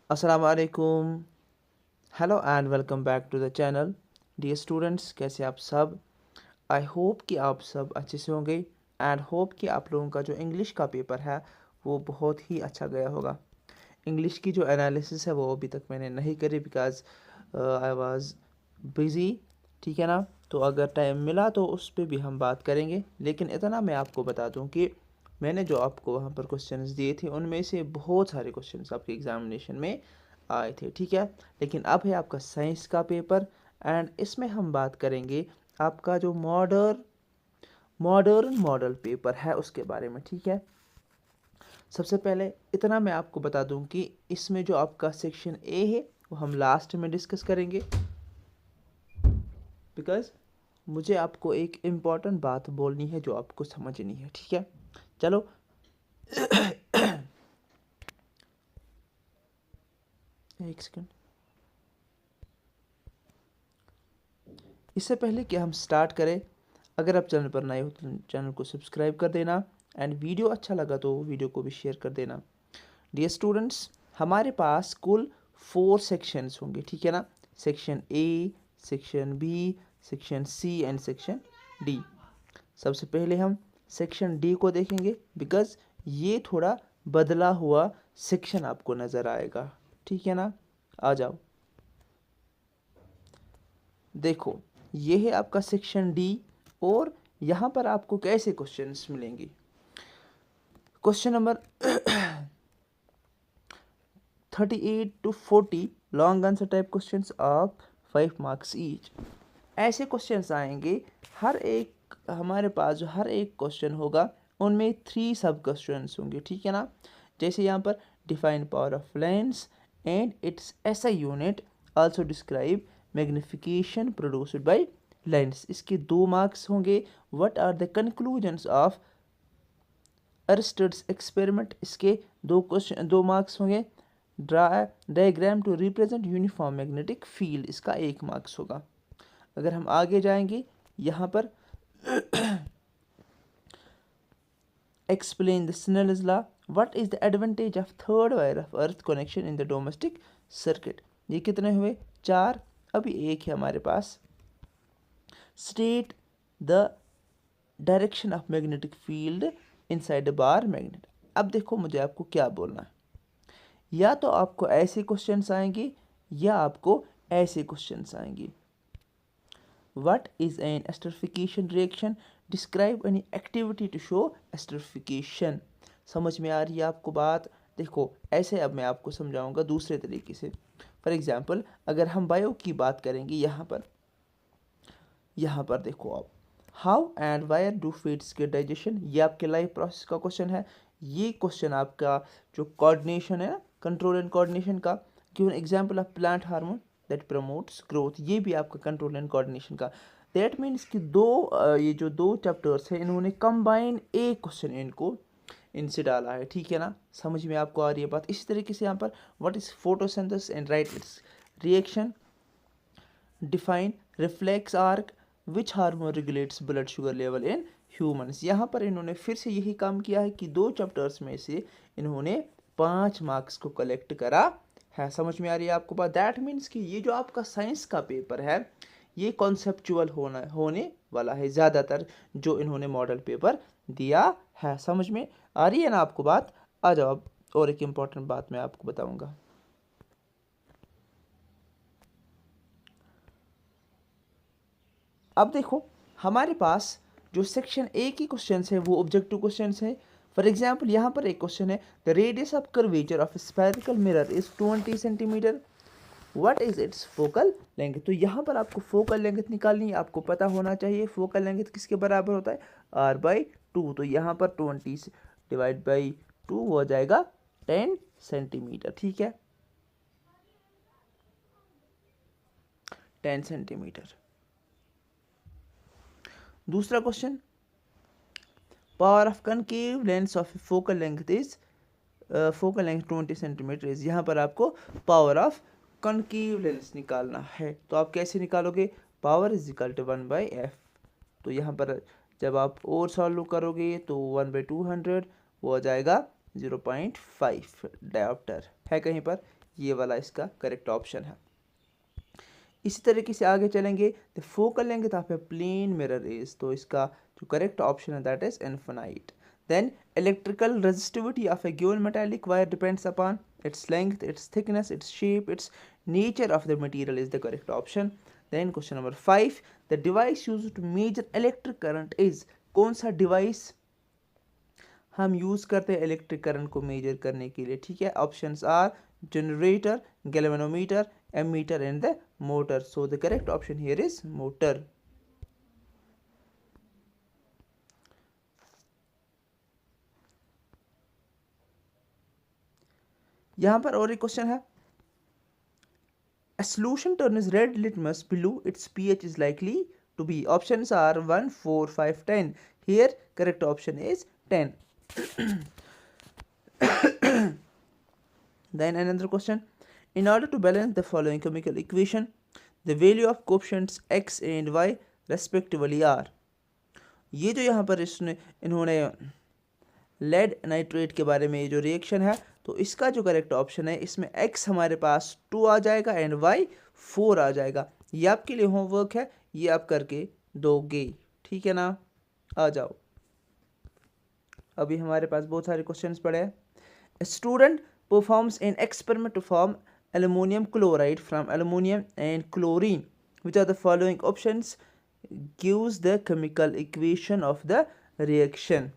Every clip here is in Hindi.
अस्सलाम वालेकुम। Hello and welcome back to the channel. Dear students, कैसे आप सब? आई होप कि आप सब अच्छे से होंगे एंड होप कि आप लोगों का जो इंग्लिश का पेपर है वो बहुत ही अच्छा गया होगा। इंग्लिश की जो एनालिसिस है वो अभी तक मैंने नहीं करी बिकॉज आई वाज बिज़ी। ठीक है ना? तो अगर टाइम मिला तो उस पर भी हम बात करेंगे, लेकिन इतना मैं आपको बता दूं कि मैंने जो आपको वहाँ पर क्वेश्चंस दिए थे उनमें से बहुत सारे क्वेश्चंस आपके एग्जामिनेशन में आए थे। ठीक है, लेकिन अब है आपका साइंस का पेपर एंड इसमें हम बात करेंगे आपका जो मॉडर्न मॉडल पेपर है उसके बारे में। ठीक है, सबसे पहले इतना मैं आपको बता दूं कि इसमें जो आपका सेक्शन ए है वो हम लास्ट में डिस्कस करेंगे, बिकॉज मुझे आपको एक इम्पॉर्टेंट बात बोलनी है जो आपको समझनी है। ठीक है, चलो। एक सेकंड। इससे पहले कि हम स्टार्ट करें, अगर आप चैनल पर नए हो तो चैनल को सब्सक्राइब कर देना एंड वीडियो अच्छा लगा तो वीडियो को भी शेयर कर देना। डियर स्टूडेंट्स, हमारे पास कुल 4 सेक्शंस होंगे। ठीक है ना? Section A, section B, section C and section D. सबसे पहले हम सेक्शन डी को देखेंगे बिकॉज ये थोड़ा बदला हुआ सेक्शन आपको नज़र आएगा। ठीक है ना? आ जाओ, देखो ये है आपका सेक्शन डी और यहाँ पर आपको कैसे क्वेश्चंस मिलेंगे। Question number 38 to 40 long answer type questions of 5 marks each. ऐसे क्वेश्चंस आएंगे, हर एक हमारे पास जो हर एक क्वेश्चन होगा उनमें 3 सब क्वेश्चंस होंगे। ठीक है ना? जैसे यहाँ पर define power of lens and its SI unit, also describe magnification produced by lens. इसके 2 मार्क्स होंगे। What are the conclusions of Aristotle's experiment, इसके 2 मार्क्स होंगे। Draw diagram to represent uniform magnetic field, इसका 1 मार्क्स होगा। अगर हम आगे जाएंगे, यहाँ पर explain the Snell's law, what is the advantage of third wire of earth connection in the domestic circuit. ये कितने हुए? 4। अभी एक है हमारे पास। State the direction of magnetic field inside the bar magnet. अब देखो मुझे आपको क्या बोलना है, या तो आपको ऐसे क्वेश्चंस आएंगे या आपको ऐसे क्वेश्चंस आएंगे। What is an esterification reaction, describe any activity to show esterification. समझ में आ रही है आपको बात? देखो ऐसे अब मैं आपको समझाऊंगा दूसरे तरीके से। फॉर एग्जांपल अगर हम बायो की बात करेंगे, यहाँ पर देखो आप, how and wire do feeds के डाइजेशन, ये आपके लाइफ प्रोसेस का क्वेश्चन है। ये क्वेश्चन आपका जो कोऑर्डिनेशन है ना, कंट्रोल एंड कोऑर्डिनेशन का, given example of plant hormone that promotes growth, ये भी आपका कंट्रोल एंड कोऑर्डिनेशन का। दैट मीन्स कि ये जो 2 चैप्टर्स हैं इन्होंने कंबाइन एक क्वेश्चन इनसे डाला है। ठीक है ना? समझ में आपको आ रही है बात? इसी तरीके से यहाँ पर what is photosynthesis and right it's reaction, define reflex arc, which hormone regulates blood sugar level in humans. यहाँ पर इन्होंने फिर से यही काम किया है कि 2 चैप्टर्स में से इन्होंने 5 मार्क्स को कलेक्ट करा है। समझ में आ रही है आपको बात? दैट मीन्स कि ये जो आपका साइंस का पेपर है ये कॉन्सेप्चुअल होने वाला है ज़्यादातर, जो इन्होंने मॉडल पेपर दिया है। समझ में आ रही है ना आपको बात? आ जाओ अब और एक इम्पॉर्टेंट बात मैं आपको बताऊंगा। अब देखो हमारे पास जो सेक्शन ए की क्वेश्चन है वो ऑब्जेक्टिव क्वेश्चन है। फॉर एग्जाम्पल यहाँ पर एक क्वेश्चन है, the radius of curvature of spherical mirror is 20 centimetre, what is it's focal length. तो यहाँ पर आपको फोकल लेंथ निकालनी है, आपको पता होना चाहिए फोकल लेंथ किसके बराबर होता है, r/2। तो यहाँ पर 20 डिवाइड बाई 2 हो जाएगा 10 सेंटीमीटर। ठीक है, 10 सेंटीमीटर। दूसरा question, power of concave lens of focal length is, focal length 20 centimetre is. यहाँ पर आपको पावर ऑफ कनकेव लेंस निकालना है। तो आप कैसे निकालोगे? Power is equal to 1/f। तो यहाँ पर जब आप और सॉल्व करोगे तो 1/200 वो हो जाएगा 0.5 डायोप्टर है कहीं पर, ये वाला इसका करेक्ट ऑप्शन है। इसी तरीके से आगे चलेंगे तो फोकल लेंगे तो आप प्लेन मिरर इज, तो इसका जो करेक्ट ऑप्शन है that is infinite. Then electrical resistivity of a given metallic wire depends upon its length, its thickness, its shape, its nature of the material is the correct option. Then question number 5, the device used to measure electric current is, कौन सा डिवाइस हम यूज करते हैं इलेक्ट्रिक करंट को मेजर करने के लिए, ठीक है। Options are generator, galvanometer, ammeter and the motor. So the correct option here is motor. यहां पर और एक क्वेश्चन है, a solution turns red litmus blue, its pH is likely to be, options are 1 4 5 10, here correct option is 10. Then another question, in order to balance the following chemical equation, the value of coefficients x and y respectively are, ये जो यहाँ पर इन्होंने लेड नाइट्रेट के बारे में ये जो रिएक्शन है, तो इसका जो करेक्ट ऑप्शन है इसमें x हमारे पास 2 आ जाएगा एंड y 4 आ जाएगा। ये आपके लिए होमवर्क है, ये आप करके दोगे, ठीक है ना। आ जाओ, अभी हमारे पास बहुत सारे क्वेश्चंस पड़े हैं। Student performs an experiment to form aluminium chloride from aluminium and chlorine, which are the following options gives the chemical equation of the reaction.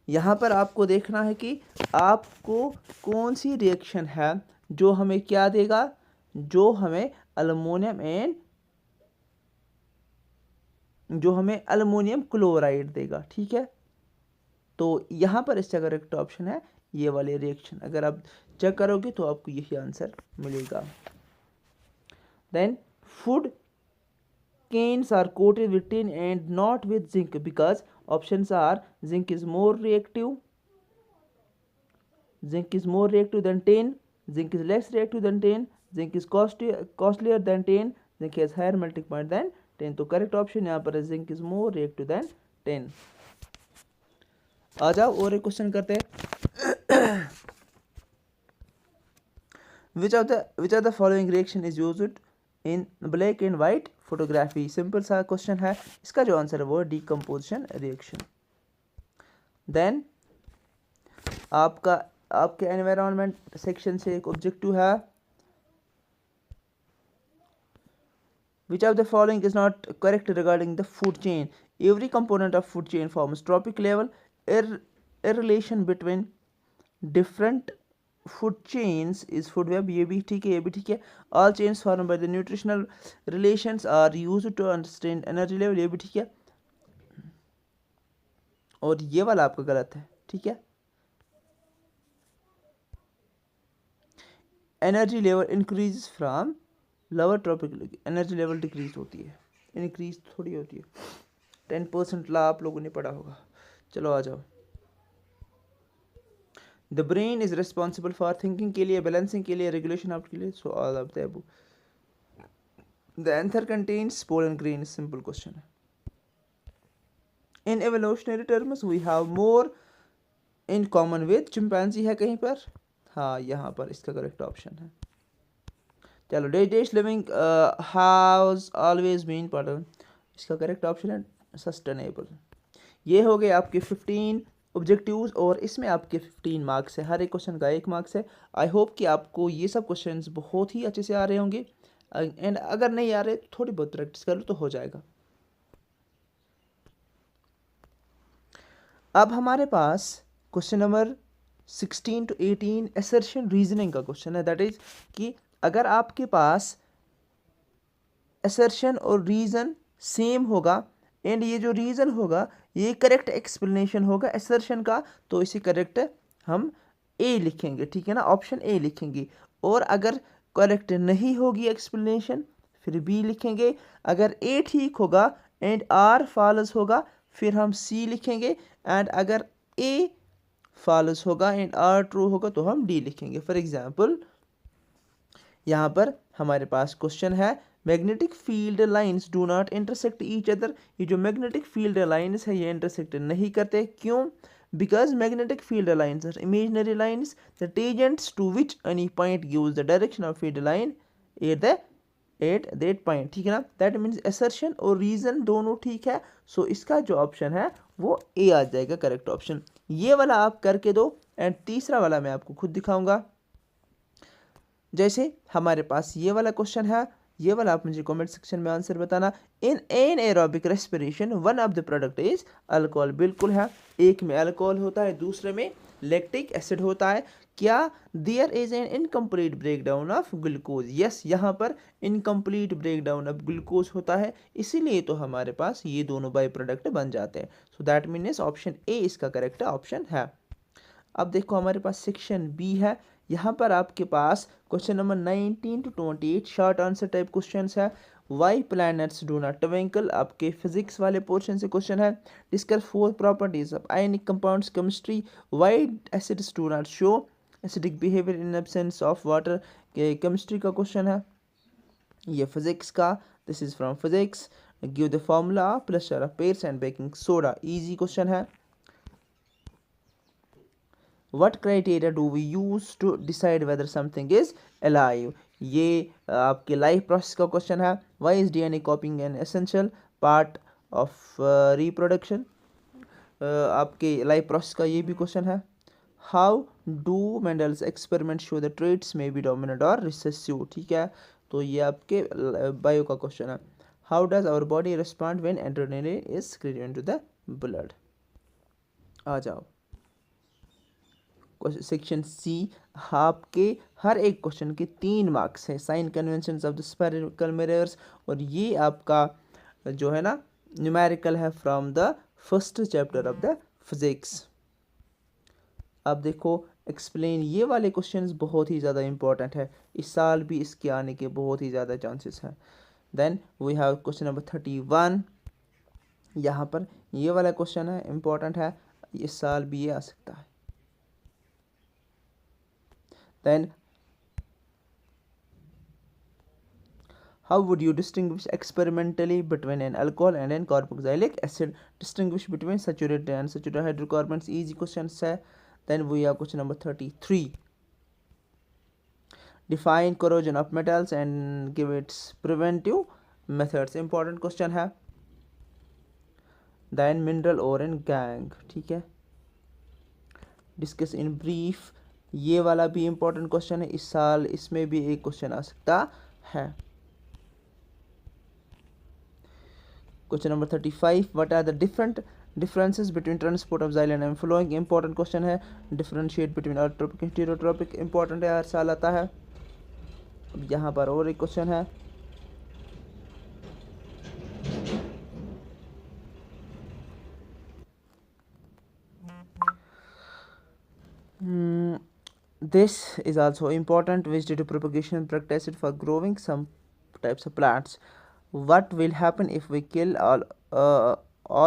यहाँ पर आपको देखना है कि आपको कौन सी रिएक्शन है जो हमें क्या देगा, जो हमें एल्युमिनियम क्लोराइड देगा, ठीक है। तो यहाँ पर इसका करेक्ट ऑप्शन है ये वाली रिएक्शन, अगर आप चेक करोगे तो आपको यही आंसर मिलेगा। Then food canes are coated with tin and not with zinc because options are zinc is more reactive than tin, zinc is less reactive than tin, zinc is costlier than tin, zinc has higher melting point than tin। तो करेक्ट ऑप्शन यहाँ पर है zinc is more reactive than tin। आ जाओ और एक क्वेश्चन करते हैं। which of the following reaction is used in black and white photography. Simple सा क्वेश्चन है, इसका जो आंसर है वो डिकम्पोजिशन रिएक्शन। देन आपके एनवायरनमेंट सेक्शन से एक ऑब्जेक्टिव है, which of the following is not correct regarding the food chain, every component of food chain forms trophic level, a relation between different food chains is food web, ये भी ठीक है, ये भी ठीक है। all chains formed by the nutritional relations are used to understand energy level, ये भी ठीक है। और ये वाला आपका गलत है, ठीक है। Energy level increase from lower trophic, energy level decrease होती है, इंक्रीज थोड़ी होती है। 10% ला आप लोगों ने पढ़ा होगा। चलो आ जाओ। The brain is responsible for thinking के लिए, बैलेंसिंग के लिए, रेगुलेशन ऑफ के लिए, so all of the above. The anther contains pollen grain, simple question है। In evolutionary terms we have more in common with chimpanzee, है कहीं पर, हाँ यहाँ पर इसका करेक्ट ऑप्शन है। चलो dash living has always been puddle, इसका करेक्ट ऑप्शन है सस्टेनेबल। ये हो गए आपके 15 ऑब्जेक्टिव्स और इसमें आपके 15 मार्क्स है, हर एक क्वेश्चन का 1 मार्क्स है। आई होप कि आपको ये सब क्वेश्चंस बहुत ही अच्छे से आ रहे होंगे, एंड अगर नहीं आ रहे तो थोड़ी बहुत प्रैक्टिस कर लो तो हो जाएगा। अब हमारे पास question number 16 to 18 assertion reasoning का क्वेश्चन है, दैट इज कि अगर आपके पास असर्शन और रीजन सेम होगा एंड ये जो रीजन होगा ये करेक्ट एक्सप्लेनेशन होगा असर्शन का, तो इसे करेक्ट हम ए लिखेंगे, ठीक है ना, ऑप्शन ए लिखेंगे। और अगर करेक्ट नहीं होगी एक्सप्लेनेशन फिर बी लिखेंगे। अगर ए ठीक होगा एंड आर फॉल्स होगा फिर हम सी लिखेंगे, एंड अगर ए फॉल्स होगा एंड आर ट्रू होगा तो हम डी लिखेंगे। फॉर एग्जाम्पल यहाँ पर हमारे पास क्वेश्चन है magnetic field lines do not intersect each other, ये जो मैग्नेटिक फील्ड लाइंस है ये इंटरसेक्ट नहीं करते, क्यों? because magnetic field lines are imaginary lines, the tangents to which any point gives the direction of field line at the at that point, ठीक है ना। दैट मीन्स असर्शन और रीजन दोनों ठीक है। सो इसका जो ऑप्शन है वो ए आ जाएगा करेक्ट ऑप्शन। ये वाला आप करके दो एंड तीसरा वाला मैं आपको खुद दिखाऊंगा। जैसे हमारे पास ये वाला क्वेश्चन है, ये वाला आप मुझे कमेंट सेक्शन में आंसर बताना। In an aerobic respiration one of the product is alcohol, बिल्कुल है, एक में अल्कोहल होता है दूसरे में लैक्टिक एसिड होता है। क्या there is an incomplete break down of glucose, yes यहाँ पर incomplete break down of glucose होता है, इसीलिए तो हमारे पास ये दोनों बाई प्रोडक्ट बन जाते हैं। So that means option A इसका करेक्ट ऑप्शन है। अब देखो हमारे पास सेक्शन बी है, यहाँ पर आपके पास question number 19 to 28 short answer type questions है। Why planets do not twinkle, आपके फिजिक्स वाले पोर्शन से क्वेश्चन है। Discuss four properties of ionic compounds chemistry, why acids do not show acidic behaviour in absence of water, के केमिस्ट्री का क्वेश्चन है ये फिजिक्स का, this is from physics. Give the formula plaster of Paris and baking soda, easy question है। What criteria do we use to decide whether something is alive, ये आपके लाइफ प्रोसेस का क्वेश्चन है। Why is DNA copying an essential part of reproduction, आपके लाइफ प्रोसेस का ये भी क्वेश्चन है। How do Mendel's experiments show the traits may be dominant or recessive, ठीक है, तो ये आपके बायो का क्वेश्चन है। How does our body respond when adrenaline is secreted into the blood, आ जाओ सेक्शन सी। आपके हर एक क्वेश्चन के 3 मार्क्स है। Sign conventions of the spherical mirrors, और ये आपका जो है ना न्यूमेरिकल है from the first chapter of the physics. अब देखो एक्सप्लेन, ये वाले क्वेश्चंस बहुत ही ज़्यादा इंपॉर्टेंट है, इस साल भी इसके आने के बहुत ही ज़्यादा चांसेस हैं। Then we have question number 31, यहाँ पर ये वाला क्वेश्चन है इंपॉर्टेंट है, इस साल भी ये आ सकता है। Then how would you distinguish experimentally between an alcohol and an carboxylic acid, distinguish between saturated and unsaturated hydrocarbons, easy questions है। Then we have question number 33, define corrosion of metals and give its preventive methods, important question है। Then mineral ore and gang, ठीक है, discuss in brief, ये वाला भी इंपॉर्टेंट क्वेश्चन है, इस साल इसमें भी एक क्वेश्चन आ सकता है। Question number 35, what are the differences between transport of xylene and flowing, important question है। Differentiate between autotrophic and heterotrophic, important है, हर साल आता है। अब यहाँ पर और एक क्वेश्चन है, this is also important, vegetative propagation practiced for growing some types of plants. What will happen if we kill all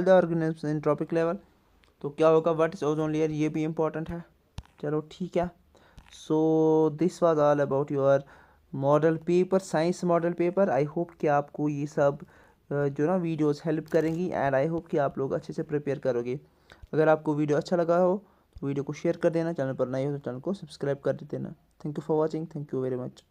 the organisms in tropic level, तो क्या होगा, what is ozone layer, ये भी important है। चलो ठीक है, so this was all about your model paper, science model paper. I hope कि आपको ये सब जो ना वीडियोस हेल्प करेंगी एंड आई होप कि आप लोग अच्छे से प्रिपेयर करोगे। अगर आपको वीडियो अच्छा लगा हो वीडियो को शेयर कर देना, चैनल पर नए हो तो चैनल को सब्सक्राइब कर देना। Thank you for watching, thank you very much.